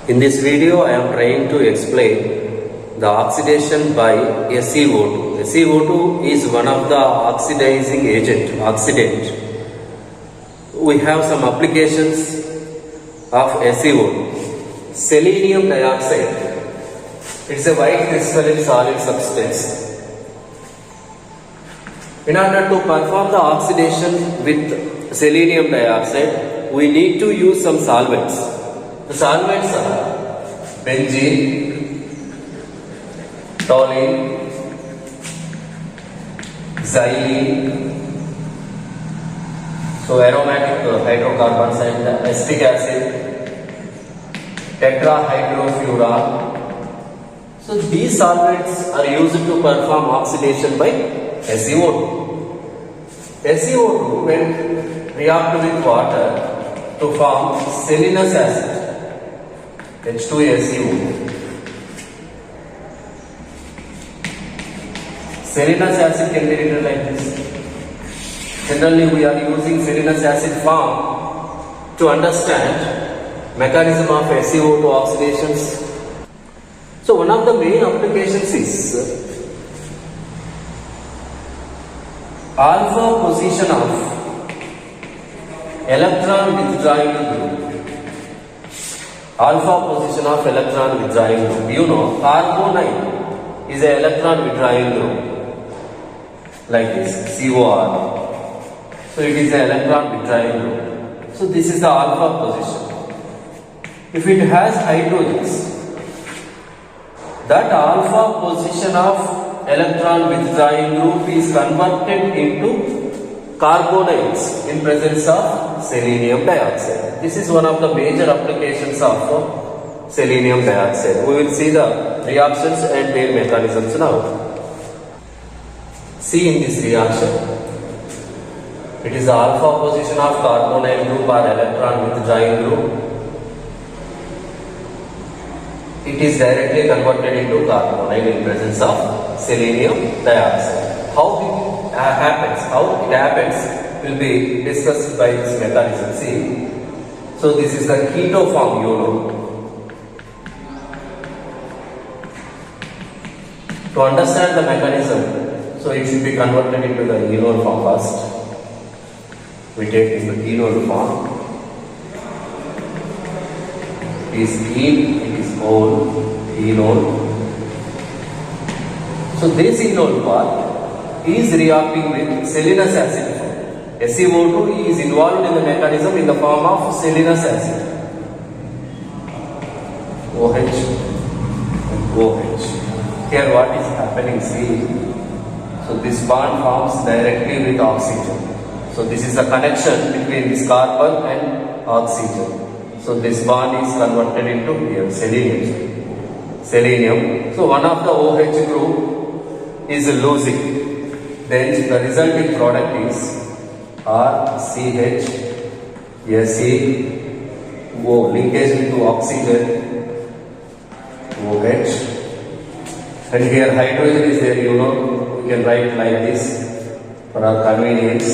In this video, I am trying to explain the oxidation by SiO2. SiO2 is one of the oxidizing oxidant. We have some applications of SiO2. Selenium dioxide. It's a white crystalline solid substance. In order to perform the oxidation with selenium dioxide, we need to use some solvents. The solvents are benzene, toluene, xylene, so aromatic hydrocarbons, and acetic acid, tetrahydrofuran. So these solvents are used to perform oxidation by SiO2. SiO2 when react with water to form selenous acid, H2SiO2. Selenous acid can be written like this. Generally, we are using selenous acid form to understand mechanism of SiO2 oxidations. So, one of the main applications is alpha position of electron withdrawing group. Alpha position of electron withdrawing group. You know, carbonine is an electron withdrawing group, like this, COR. So it is an electron withdrawing group. So this is the alpha position. If it has hydrogens, that alpha position of electron withdrawing group is converted into carbonides in presence of selenium dioxide. This is one of the major applications of selenium dioxide. We will see the reactions and their mechanisms now. See in this reaction, it is the alpha position of carbonyl group or electron withdrawing group. It is directly converted into carbonyl in presence of selenium dioxide. How it happens will be discussed by this mechanism. See, so this is the keto form, you know. To understand the mechanism, so it should be converted into the enol form first. We take in the enol form. It is ene, it is ol, enol. So this enol part is reacting with selenous acid. SiO2 is involved in the mechanism in the form of selenous acid. OH and OH. Here what is happening, see. So this bond forms directly with oxygen. So this is the connection between this carbon and oxygen. So this bond is converted into here, selenium. So one of the OH group is losing. Then the resulting product is RCH, SeO, linkage into oxygen, OH, and here hydrogen is there, you know, we can write like this for our convenience,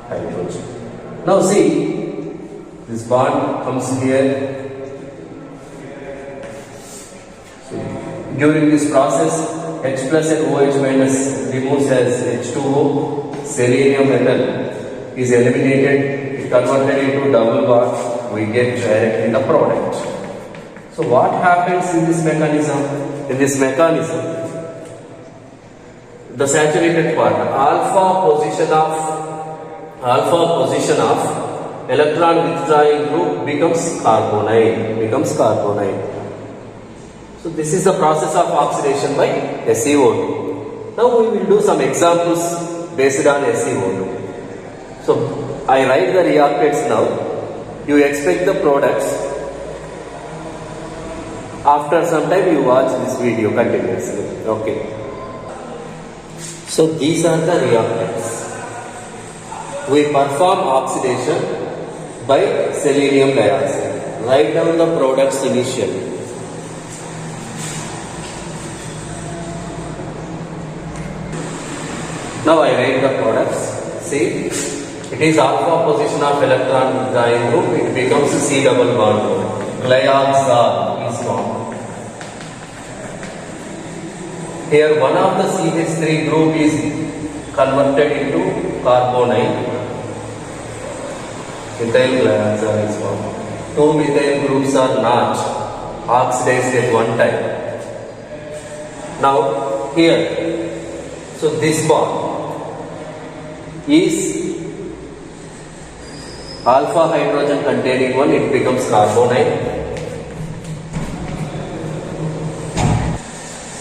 hydrogen. Now see, this bond comes here. During this process, H plus and OH minus removes as H2O, selenium metal is eliminated, it converted into double bond, we get directly the product. So what happens in this mechanism? In this mechanism, the saturated part, alpha position of electron withdrawing group becomes carbonyl. So this is the process of oxidation by SiO2. Now we will do some examples based on SiO2. So I write the reactants now. You expect the products. After some time you watch this video continuously. Okay. So these are the reactants. We perform oxidation by selenium dioxide. Write down the products initially. Now I write the products. See, It is alpha position of electron withdrawing group. It becomes C double bond. Glyoxal is formed. Here one of the CH3 group is converted into carbonyl. Methyl glyoxal is formed. Two methyl groups are not oxidized at one time. Now here, so this bond is alpha hydrogen containing one, it becomes carbonyl.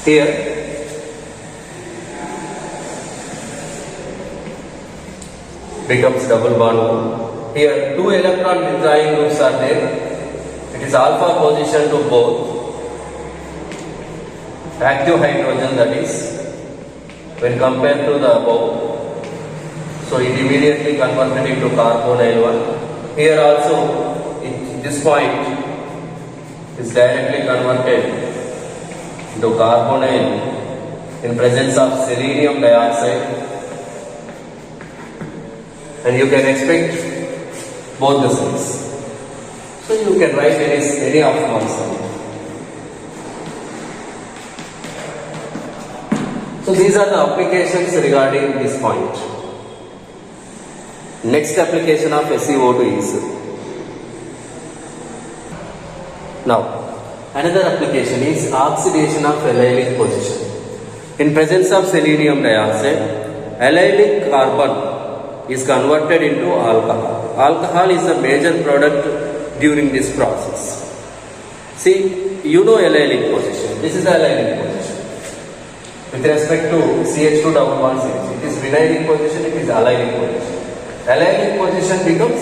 Here becomes double bond. Here two electron withdrawing groups are there. It is alpha position to both. Active hydrogen, that is, when compared to the above, so it immediately converted into carbonyl one. Here also, this point is directly converted into carbonyl in presence of selenium dioxide, and you can expect both the sides. So you can write any of one side. So these are the applications regarding this point. Next application of SiO2 is, now another application is oxidation of allylic position. In presence of selenium dioxide, allylic carbon is converted into alcohol. Alcohol is a major product during this process. See, you know allylic position. This is the allylic position. With respect to CH2 double bond CH, it is vinylic position, it is allylic position. Allylic position becomes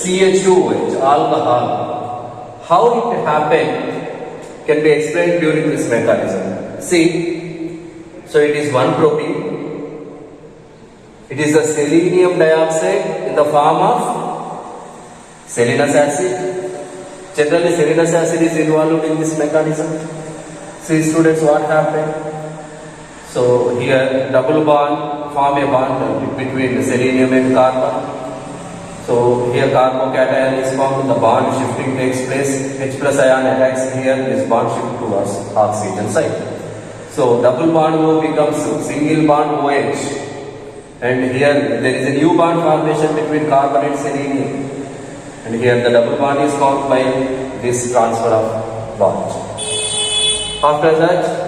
CH2OH, alcohol. How it happened can be explained during this mechanism. See, so it is one protein. It is the selenium dioxide in the form of selenous acid. Generally, selenous acid is involved in this mechanism. See, students, what happened? So here double bond form a bond between the selenium and carbon. So here carbocation is formed, the bond shifting takes place, H plus ion attacks here, this bond shift towards oxygen side. So double bond O becomes single bond OH, and here there is a new bond formation between carbon and selenium, and here the double bond is formed by this transfer of bond. After that,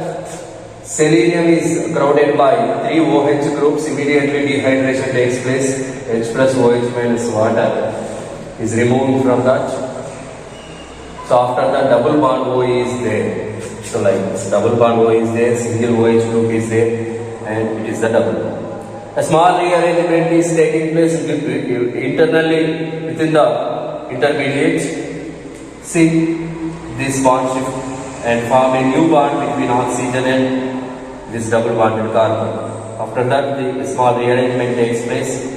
selenium is crowded by 3 OH groups, immediately dehydration takes place, H plus OH minus water is removed from that. So after that, double bond O is there. So like this, double bond O is there, single OH group is there, and it is the double bond. A small rearrangement is taking place internally within the intermediates. See this bond shift and form a new bond between oxygen and this double bonded carbon. After that, the small rearrangement takes place.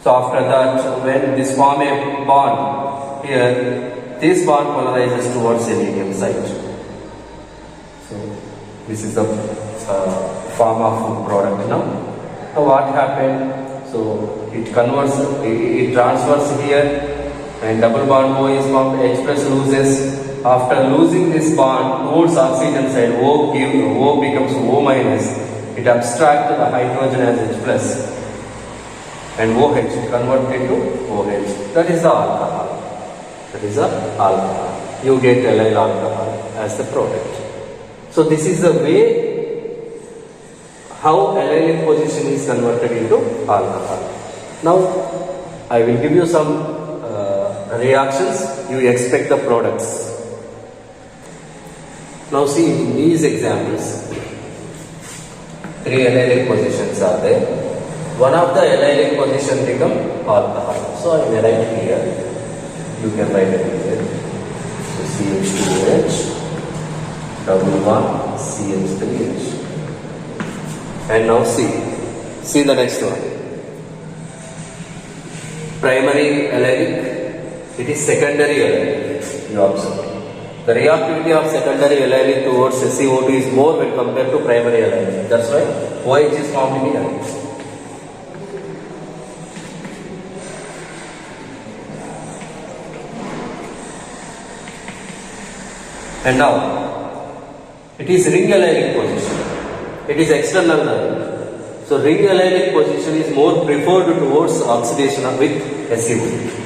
So after that, when this form a bond here, this bond polarizes towards selenium side. So this is the form of product now. Now what happened? So it converts, it transfers here, and double bond O is formed, H plus loses. After losing this bond towards oxygen side, O becomes O minus. It abstracts the hydrogen as H plus, and OH converts into OH. That is the alcohol. That is the alcohol. You get allyl alcohol as the product. So this is the way how allylic position is converted into alcohol. Now I will give you some reactions. You expect the products. Now see these examples. 3 allylic positions are there. One of the allylic position become alcohol. So I will write here. You can write it here. So CH2OH, double bond CH3H. And now see the next one. Primary allylic. It is secondary allylic. You observe. The reactivity of secondary allylic towards SiO2 is more when compared to primary allylic. That's why OH is formed in here. And now it is ring allylic position. It is external line. So ring allylic position is more preferred towards oxidation with SiO2.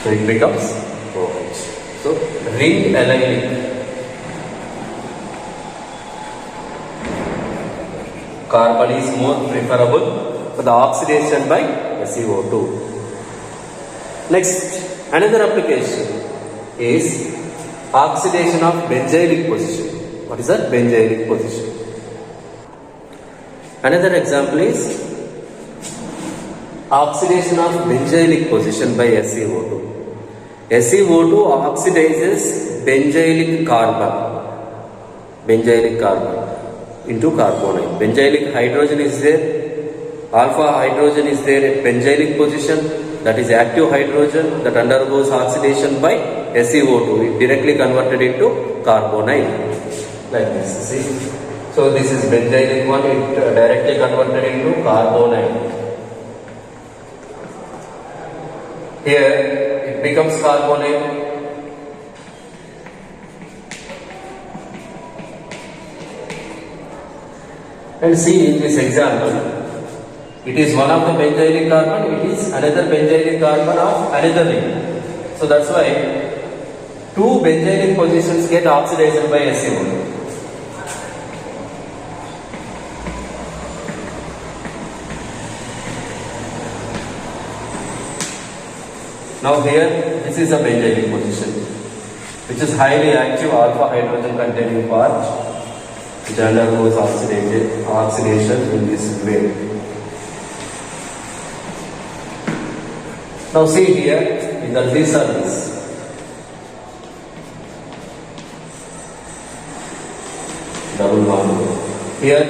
So it becomes OH. So ring allylic. Carbon is more preferable for the oxidation by SiO2. Next, another application is oxidation of benzylic position. What is that? Benzylic position. Another example is oxidation of benzylic position by SiO2. SiO2 oxidizes benzylic carbon into carbonate. Benzylic hydrogen is there, alpha hydrogen is there at benzylic position, that is active hydrogen that undergoes oxidation by SiO2. It directly converted into carbonate like this. See? So this is benzylic one, it directly converted into carbonate. Here it becomes carbonate. And see in this example, it is one of the benzylic carbon, it is another benzylic carbon of another ring. So that's why two benzylic positions get oxidized by SiO2. Now here, this is a benzylic position, which is highly active alpha hydrogen containing part, which undergoes oxidation in this way. Now see here, in the three surface, double bond. Here,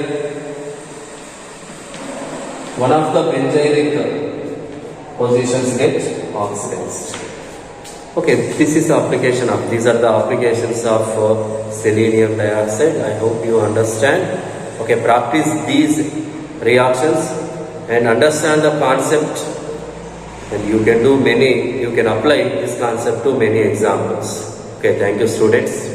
one of the benzylic positions get oxidized. Okay, this is the application of, these are the applications of selenium dioxide. I hope you understand. Okay, practice these reactions and understand the concept, and you can do many, you can apply this concept to many examples. Okay, thank you students.